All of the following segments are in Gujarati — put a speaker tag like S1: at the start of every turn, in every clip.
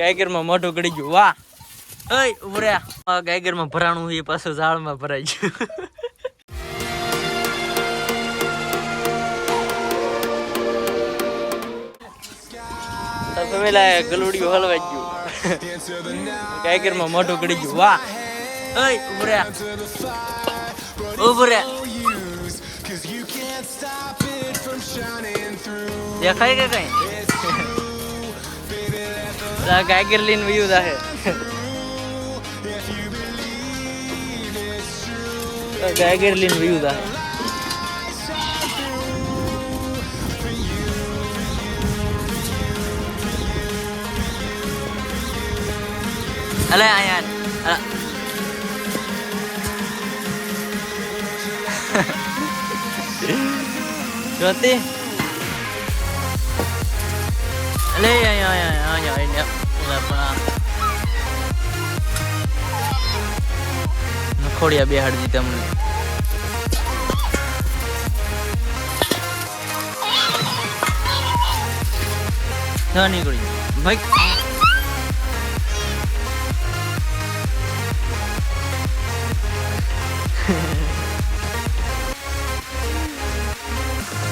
S1: ગાયગર માં મોઢું ગળી ગયું વાહ ઓય ઉભર્યા ગાયગર માં ભરાણું એ પાછું ઝાડમાં ભરાઈ ગયું પેલા ગલુડિયું હલવાઈ ગયું ગાયગર માં મોઢું ગળી ગયું વાહ ઓય ઉભર્યા દેખાય કે કઈ ગાયગર લઈને વ્યૂ દાહે ગાયગર લઈને વ્યૂ દાહે અલે આયા જોતી અલે આયા નખોડિયા બેહાડી દીધા મને ના નીકળી ભાઈ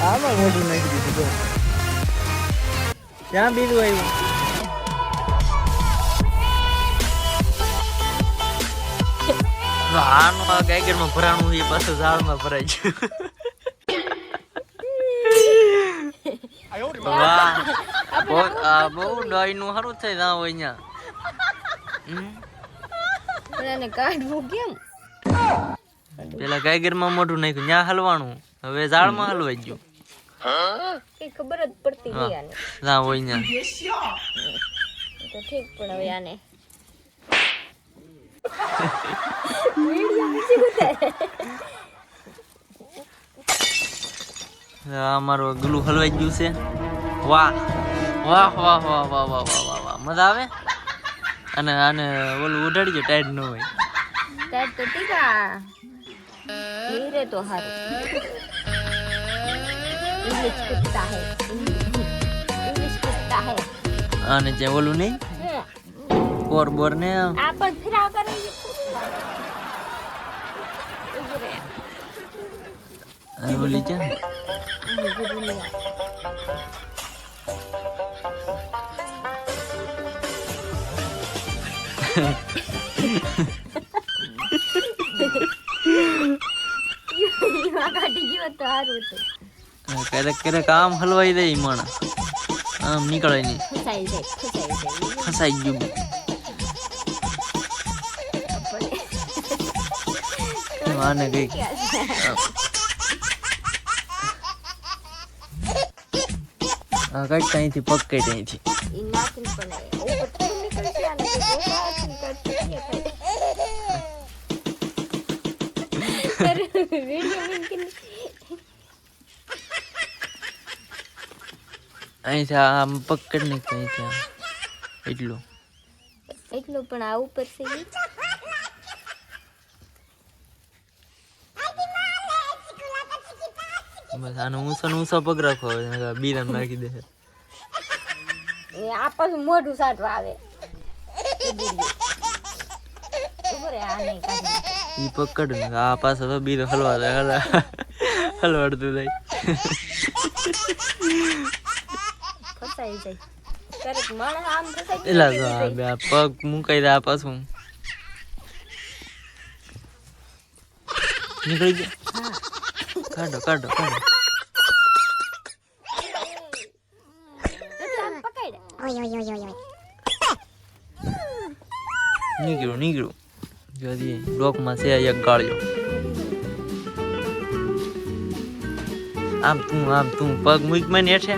S1: આમાં મોઢું નાખી દીધું ક્યાં બીજું આવ્યું આનું ગાયગર માં ભરાણું એ પાછું ઝાડમાં ભરાઈ ગયું વાહ બહુ ડાઈ નું સારું થાય ના હોય અહીંયા કાઢવું કેમ પેલા ગાયગર માં મોઢું નાખ્યું ત્યાં હલવાનું હવે ઝાડમાં હલવાઈ ગયું
S2: કઈ ખબર જ પડતી નહીં આને
S1: ના હોય ને
S2: તો ઠીક પણ હવે આને
S1: અમારું ગલું હલવાઈ ગયું છે વાહ વાહ વાહ વાહ વાહ વાહ વાહ વાહ વાહ મજા આવે અને આને ઓલું ઉડાડી ગયો ટાઈટ ન હોય
S2: ટાઈટ તો ટીકા હીરે તો હારું इंग्लिश कुत्ता है इंग्लिश कुत्ता है
S1: आने जे बोलू नहीं बोर बोर ने
S2: आपन फिरा करे
S1: बोली जा करे काम हलवाई दे मन आम निकले नहीं फसाई गયું आने गई कट नहीं थी पक कट नहीं थी અહીંથી આમ પકડ નહીં કઈ ત્યાં એટલું
S2: પણ આ ઉપર છે
S1: બસ આનો ઊંચો પગ રાખો બીરાન નાખી દે
S2: એ આ પાછું મોઢું સાટવા આવે
S1: ઈ પકડ ને આ પાછો તો બીરો હલવા દે હલવાડતું જાય
S2: ફસાઈ જાય ક્યારેક માણસ આમ ફસાઈ
S1: એલા તો આ પગ મુકાઈ દે આ પાછું નીકળી ગયા કાઢો કાઢો કાઢો નીકળ્યું જોધી ડોકમાં છે એક ગાળ્યો આમ તું પગ મૂક મને હેઠે